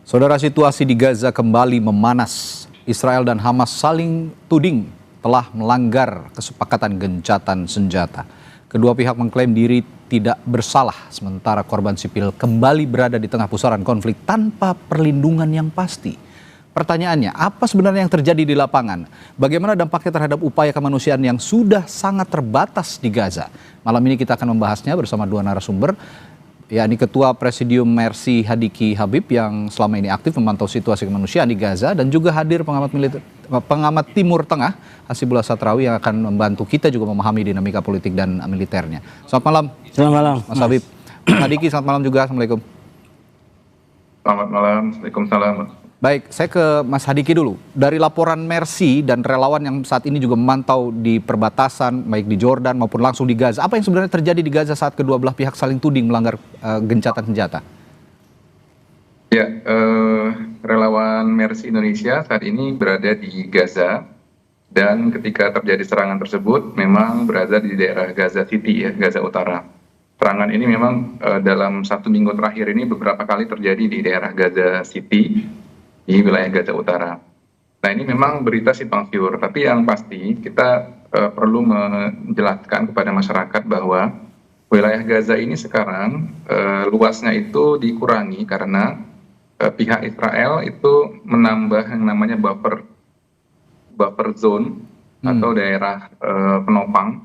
Saudara, situasi di Gaza kembali memanas. Israel dan Hamas saling tuding telah melanggar kesepakatan gencatan senjata. Kedua pihak mengklaim diri tidak bersalah, sementara korban sipil kembali berada di tengah pusaran konflik tanpa perlindungan yang pasti. Pertanyaannya, apa sebenarnya yang terjadi di lapangan? Bagaimana dampaknya terhadap upaya kemanusiaan yang sudah sangat terbatas di Gaza? Malam ini kita akan membahasnya bersama dua narasumber, yakni Ketua Presidium Mercy Hadiki Habib yang selama ini aktif memantau situasi kemanusiaan di Gaza, dan juga hadir pengamat Timur Tengah Hasibullah Satrawi yang akan membantu kita juga memahami dinamika politik dan militernya. Selamat malam. Selamat malam, Mas Habib. Hadiki, selamat malam juga. Assalamualaikum. Selamat malam. Waalaikumsalam. Baik, saya ke Mas Hadiki dulu. Dari laporan Mercy dan relawan yang saat ini juga memantau di perbatasan, baik di Jordan maupun langsung di Gaza, apa yang sebenarnya terjadi di Gaza saat kedua belah pihak saling tuding melanggar gencatan senjata? Ya, relawan Mercy Indonesia saat ini berada di Gaza, dan ketika terjadi serangan tersebut memang berada di daerah Gaza City, ya, Gaza Utara. Serangan ini memang dalam 1 minggu terakhir ini beberapa kali terjadi di daerah Gaza City, di wilayah Gaza Utara. Nah, ini memang berita simpang siur, tapi yang pasti kita perlu menjelaskan kepada masyarakat bahwa wilayah Gaza ini sekarang luasnya itu dikurangi karena pihak Israel itu menambah yang namanya buffer zone atau daerah penopang,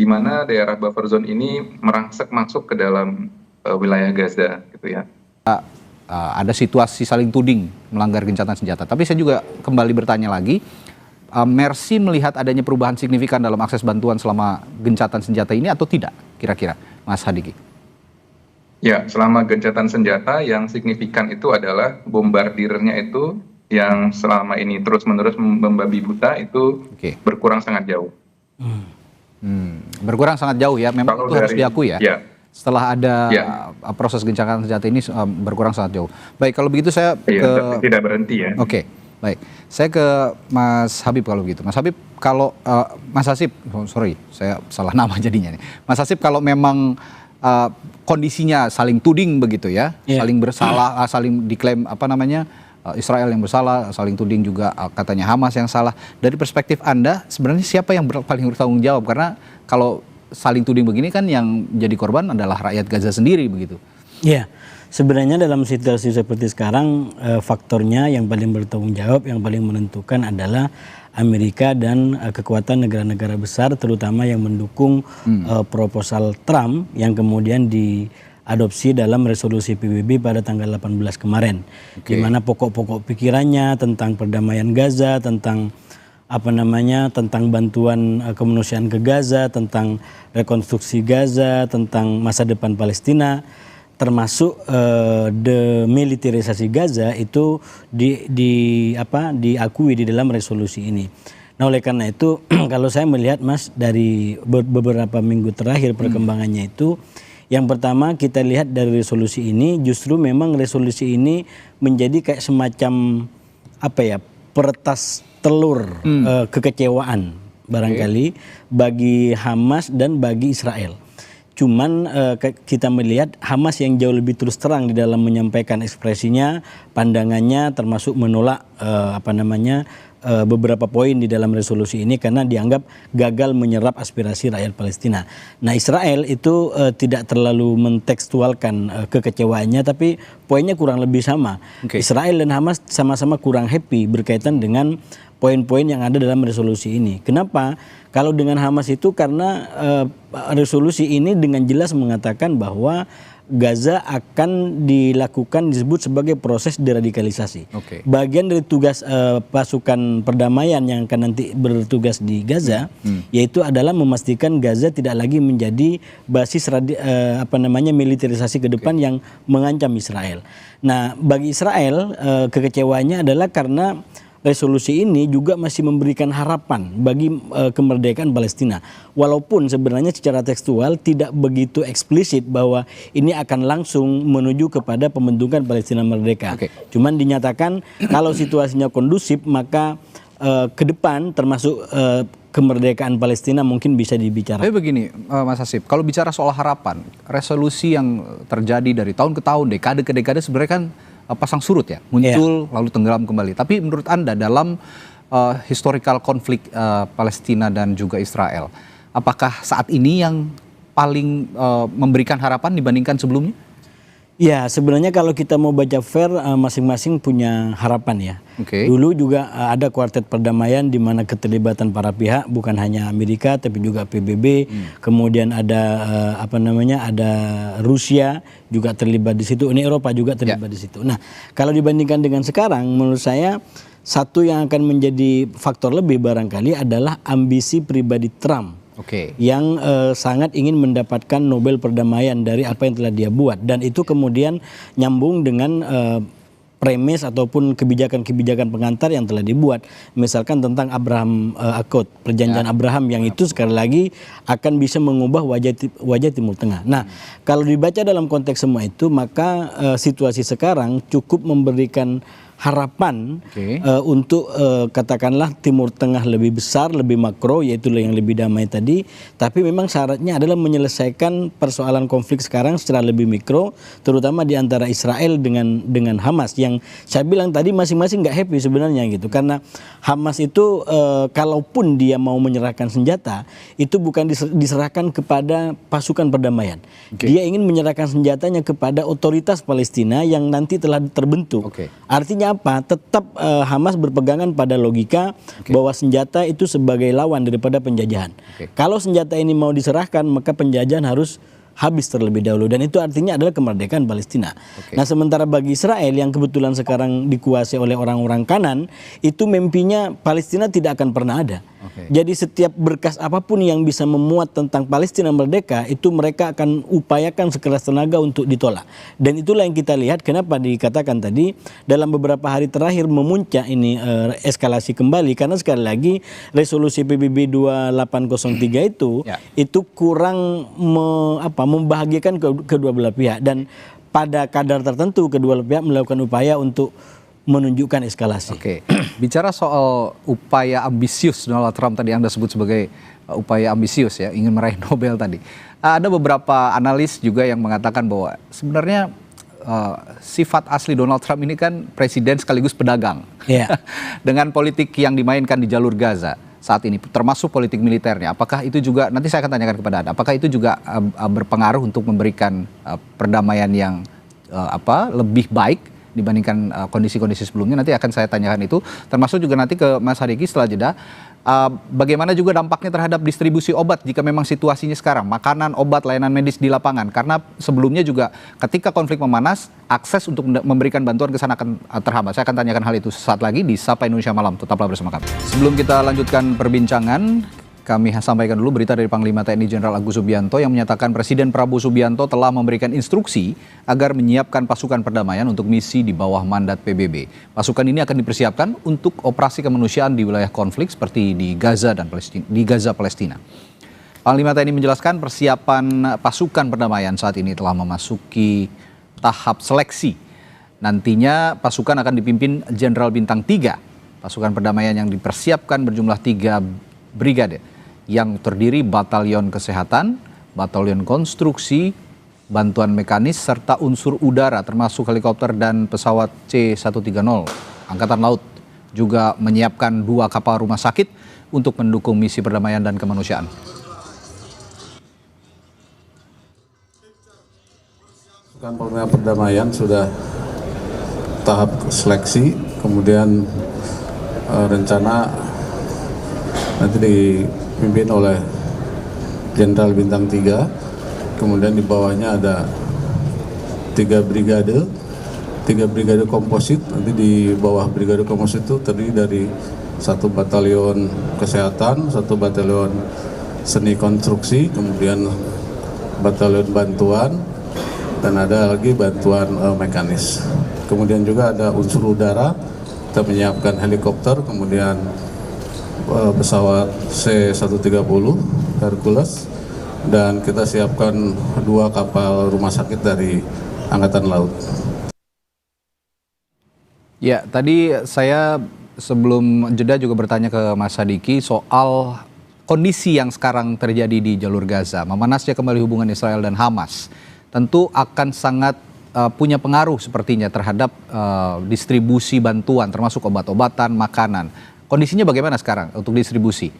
di mana daerah buffer zone ini merangsek masuk ke dalam wilayah Gaza, gitu ya. Ada situasi saling tuding melanggar gencatan senjata. Tapi saya juga kembali bertanya lagi, Mercy melihat adanya perubahan signifikan dalam akses bantuan selama gencatan senjata ini atau tidak, kira-kira, Mas Hadiki? Ya, selama gencatan senjata yang signifikan itu adalah bombardirnya itu yang selama ini terus-menerus membabi buta itu berkurang sangat jauh. Berkurang sangat jauh ya, memang Kalau itu harus diakui ya. Setelah ada proses gencatan senjata ini berkurang sangat jauh. Baik, kalau begitu saya tidak berhenti ya. Oke, baik. Saya ke Mas Habib kalau begitu. Mas Habib, kalau Mas Hasib, sorry, saya salah nama jadinya nih. Mas Hasib, kalau memang kondisinya saling tuding begitu ya, saling bersalah, saling diklaim Israel yang bersalah, saling tuding juga katanya Hamas yang salah. Dari perspektif Anda, sebenarnya siapa yang paling bertanggung jawab? Karena kalau saling tuding begini kan yang jadi korban adalah rakyat Gaza sendiri begitu. Iya, sebenarnya dalam situasi seperti sekarang faktornya yang paling bertanggung jawab, yang paling menentukan adalah Amerika dan kekuatan negara-negara besar, terutama yang mendukung proposal Trump yang kemudian diadopsi dalam resolusi PBB pada tanggal 18 kemarin. Di mana pokok-pokok pikirannya tentang perdamaian Gaza, tentang tentang bantuan kemanusiaan ke Gaza, tentang rekonstruksi Gaza, tentang masa depan Palestina, termasuk demilitarisasi Gaza itu diakui di dalam resolusi ini. Nah, oleh karena itu kalau saya melihat, Mas, dari beberapa minggu terakhir perkembangannya itu, yang pertama kita lihat dari resolusi ini, justru memang resolusi ini menjadi kayak semacam peretas telur kekecewaan barangkali bagi Hamas dan bagi Israel. Cuman kita melihat Hamas yang jauh lebih terus terang di dalam menyampaikan ekspresinya, pandangannya, termasuk menolak beberapa poin di dalam resolusi ini karena dianggap gagal menyerap aspirasi rakyat Palestina. Nah, Israel itu tidak terlalu mentekstualkan kekecewaannya, tapi poinnya kurang lebih sama. Israel dan Hamas sama-sama kurang happy berkaitan dengan poin-poin yang ada dalam resolusi ini. Kenapa? Kalau dengan Hamas itu karena resolusi ini dengan jelas mengatakan bahwa Gaza akan disebut sebagai proses deradikalisasi. Bagian dari tugas pasukan perdamaian yang akan nanti bertugas di Gaza, yaitu adalah memastikan Gaza tidak lagi menjadi basis militerisasi ke depan yang mengancam Israel. Nah, bagi Israel kekecewaannya adalah karena resolusi ini juga masih memberikan harapan bagi kemerdekaan Palestina. Walaupun sebenarnya secara tekstual tidak begitu eksplisit bahwa ini akan langsung menuju kepada pembentukan Palestina merdeka. Cuman dinyatakan kalau situasinya kondusif maka ke depan termasuk kemerdekaan Palestina mungkin bisa dibicarakan. Tapi begini, Mas Hasib, kalau bicara soal harapan, resolusi yang terjadi dari tahun ke tahun, dekade ke dekade sebenarnya kan pasang surut ya, muncul lalu tenggelam kembali. Tapi menurut Anda dalam historical konflik Palestina dan juga Israel, apakah saat ini yang paling memberikan harapan dibandingkan sebelumnya? Ya, sebenarnya kalau kita mau baca fair, masing-masing punya harapan ya. Dulu juga ada kuartet perdamaian di mana keterlibatan para pihak, bukan hanya Amerika tapi juga PBB, kemudian ada ada Rusia juga terlibat di situ, Uni Eropa juga terlibat di situ. Nah, kalau dibandingkan dengan sekarang, menurut saya satu yang akan menjadi faktor lebih barangkali adalah ambisi pribadi Trump. Yang sangat ingin mendapatkan Nobel perdamaian dari apa yang telah dia buat, dan itu kemudian nyambung dengan premis ataupun kebijakan-kebijakan pengantar yang telah dibuat, misalkan tentang Abraham Accord, perjanjian Abraham, yang itu sekali lagi akan bisa mengubah wajah Timur Tengah. Nah, kalau dibaca dalam konteks semua itu, maka situasi sekarang cukup memberikan harapan untuk katakanlah Timur Tengah lebih besar, lebih makro, yaitu yang lebih damai tadi. Tapi memang syaratnya adalah menyelesaikan persoalan konflik sekarang secara lebih mikro, terutama di antara Israel dengan Hamas, yang saya bilang tadi masing-masing nggak happy sebenarnya gitu, karena Hamas itu kalaupun dia mau menyerahkan senjata, itu bukan diserahkan kepada pasukan perdamaian. Dia ingin menyerahkan senjatanya kepada otoritas Palestina yang nanti telah terbentuk. Artinya apa? Tetap Hamas berpegangan pada logika bahwa senjata itu sebagai lawan daripada penjajahan. Kalau senjata ini mau diserahkan, maka penjajahan harus habis terlebih dahulu, dan itu artinya adalah kemerdekaan Palestina. Nah, sementara bagi Israel yang kebetulan sekarang dikuasai oleh orang-orang kanan, itu mimpinya Palestina tidak akan pernah ada. Jadi setiap berkas apapun yang bisa memuat tentang Palestina merdeka, itu mereka akan upayakan sekeras tenaga untuk ditolak. Dan itulah yang kita lihat kenapa dikatakan tadi dalam beberapa hari terakhir memuncak ini eskalasi kembali, karena sekali lagi resolusi PBB 2803 itu kurang membahagiakan kedua belah pihak, dan pada kadar tertentu kedua belah pihak melakukan upaya untuk menunjukkan eskalasi. Bicara soal upaya ambisius Donald Trump tadi Anda sebut sebagai upaya ambisius ya, ingin meraih Nobel tadi. Ada beberapa analis juga yang mengatakan bahwa sebenarnya sifat asli Donald Trump ini kan presiden sekaligus pedagang. Dengan politik yang dimainkan di jalur Gaza saat ini, termasuk politik militernya. Apakah itu juga, nanti saya akan tanyakan kepada Anda, apakah itu juga berpengaruh untuk memberikan perdamaian yang lebih baik dibandingkan kondisi-kondisi sebelumnya? Nanti akan saya tanyakan itu, termasuk juga nanti ke Mas Hadiki setelah jeda. Bagaimana juga dampaknya terhadap distribusi obat jika memang situasinya sekarang, makanan, obat, layanan medis di lapangan, karena sebelumnya juga ketika konflik memanas, akses untuk memberikan bantuan ke sana akan terhambat. Saya akan tanyakan hal itu saat lagi di Sapa Indonesia Malam. Tetaplah bersama kami. Sebelum kita lanjutkan perbincangan, kami sampaikan dulu berita dari Panglima TNI Jenderal Agus Subianto yang menyatakan Presiden Prabowo Subianto telah memberikan instruksi agar menyiapkan pasukan perdamaian untuk misi di bawah mandat PBB. Pasukan ini akan dipersiapkan untuk operasi kemanusiaan di wilayah konflik seperti di Gaza dan Palestina. Panglima TNI menjelaskan persiapan pasukan perdamaian saat ini telah memasuki tahap seleksi. Nantinya pasukan akan dipimpin Jenderal Bintang 3. Pasukan perdamaian yang dipersiapkan berjumlah 3 brigade yang terdiri batalion kesehatan, batalion konstruksi, bantuan mekanis, serta unsur udara termasuk helikopter dan pesawat C-130. Angkatan Laut juga menyiapkan 2 kapal rumah sakit untuk mendukung misi perdamaian dan kemanusiaan. Pasukan perdamaian sudah tahap seleksi, kemudian rencana nanti dipimpin oleh Jenderal Bintang 3, kemudian di bawahnya ada 3 brigade komposit. Nanti di bawah brigade komposit itu terdiri dari 1 batalion kesehatan, 1 batalion seni konstruksi, kemudian batalion bantuan, dan ada lagi bantuan mekanis. Kemudian juga ada unsur udara, kita menyiapkan helikopter, kemudian pesawat C-130 Hercules, dan kita siapkan 2 kapal rumah sakit dari Angkatan Laut. Ya, tadi saya sebelum jeda juga bertanya ke Mas Hadiki soal kondisi yang sekarang terjadi di jalur Gaza. Memanasnya kembali hubungan Israel dan Hamas tentu akan sangat punya pengaruh sepertinya terhadap distribusi bantuan termasuk obat-obatan, makanan. Kondisinya bagaimana sekarang untuk distribusi?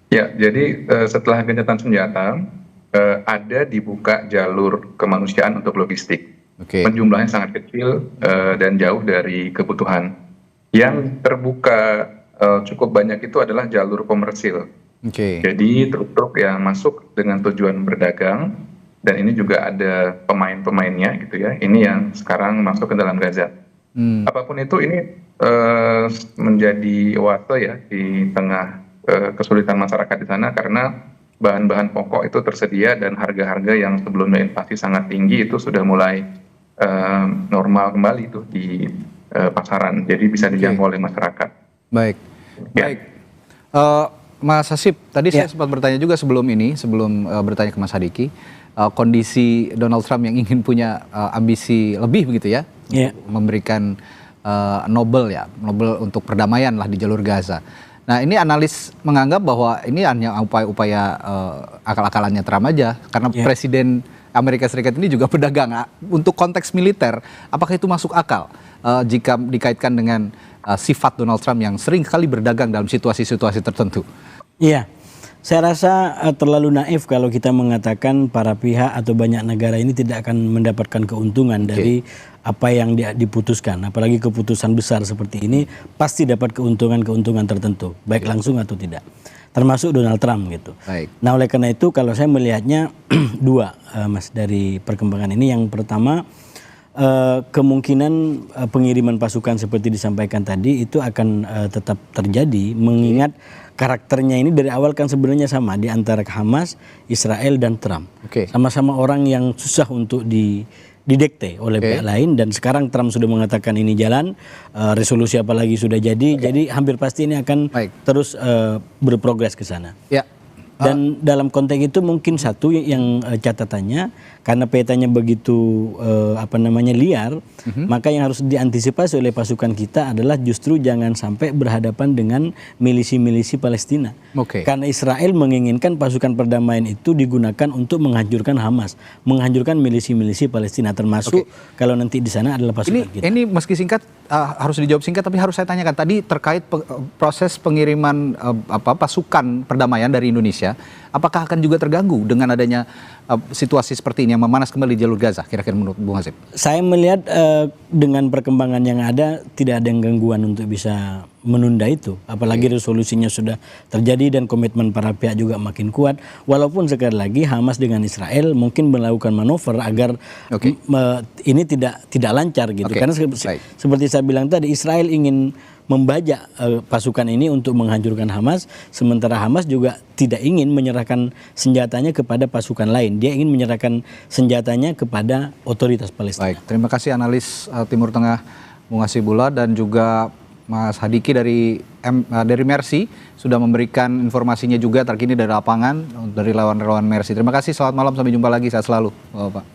Ya, jadi setelah gencatan senjata, ada dibuka jalur kemanusiaan untuk logistik. Oke. Jumlahnya sangat kecil dan jauh dari kebutuhan. Yang terbuka cukup banyak itu adalah jalur komersil. Oke. Jadi truk-truk yang masuk dengan tujuan berdagang, dan ini juga ada pemain-pemainnya gitu ya. Ini yang sekarang masuk ke dalam Gaza. Apapun itu, ini menjadi wato ya di tengah kesulitan masyarakat di sana, karena bahan-bahan pokok itu tersedia dan harga-harga yang sebelumnya inflasi sangat tinggi itu sudah mulai normal kembali itu di pasaran. Jadi bisa dijangkau oleh masyarakat. Baik. Ya. Baik. Mas Hasib, tadi saya sempat bertanya juga sebelum bertanya ke Mas Hadiki, kondisi Donald Trump yang ingin punya ambisi lebih begitu ya, untuk memberikan Nobel untuk perdamaian lah di jalur Gaza. Nah, ini analis menganggap bahwa ini hanya upaya-upaya akal-akalannya Trump aja, karena Presiden Amerika Serikat ini juga pedagang. Untuk konteks militer, apakah itu masuk akal jika dikaitkan dengan sifat Donald Trump yang sering kali berdagang dalam situasi-situasi tertentu? Iya, saya rasa terlalu naif kalau kita mengatakan para pihak atau banyak negara ini tidak akan mendapatkan keuntungan dari apa yang diputuskan. Apalagi keputusan besar seperti ini pasti dapat keuntungan-keuntungan tertentu, baik langsung atau tidak. Termasuk Donald Trump gitu. Baik. Nah, oleh karena itu kalau saya melihatnya dua, Mas, dari perkembangan ini. Yang pertama, kemungkinan pengiriman pasukan seperti disampaikan tadi itu akan tetap terjadi, mengingat karakternya ini dari awal kan sebenarnya sama di antara Hamas, Israel, dan Trump. Sama-sama orang yang susah untuk didekte oleh pihak lain, dan sekarang Trump sudah mengatakan ini jalan, resolusi apalagi sudah jadi hampir pasti ini akan terus berprogres ke sana. Dan dalam konteks itu mungkin satu yang catatannya, karena petanya begitu liar, maka yang harus diantisipasi oleh pasukan kita adalah justru jangan sampai berhadapan dengan milisi-milisi Palestina. Karena Israel menginginkan pasukan perdamaian itu digunakan untuk menghancurkan Hamas, menghancurkan milisi-milisi Palestina, termasuk kalau nanti di sana adalah pasukan kita. Ini meski singkat, harus dijawab singkat, tapi harus saya tanyakan tadi terkait proses pengiriman pasukan perdamaian dari Indonesia. Apakah akan juga terganggu dengan adanya situasi seperti ini yang memanas kembali jalur Gaza, kira-kira menurut Bung Hasib? Saya melihat dengan perkembangan yang ada tidak ada yang gangguan untuk bisa menunda itu. Apalagi resolusinya sudah terjadi dan komitmen para pihak juga makin kuat. Walaupun sekali lagi Hamas dengan Israel mungkin melakukan manuver agar ini tidak lancar gitu. Karena seperti saya bilang tadi, Israel ingin membajak pasukan ini untuk menghancurkan Hamas, sementara Hamas juga tidak ingin menyerahkan senjatanya kepada pasukan lain. Dia ingin menyerahkan senjatanya kepada otoritas Palestina. Baik, terima kasih analis Timur Tengah Bung Hasibullah dan juga Mas Hadiki dari Mercy sudah memberikan informasinya juga terkini dari lapangan dari relawan-relawan Mercy. Terima kasih, selamat malam, sampai jumpa lagi, sehat selalu Bapak.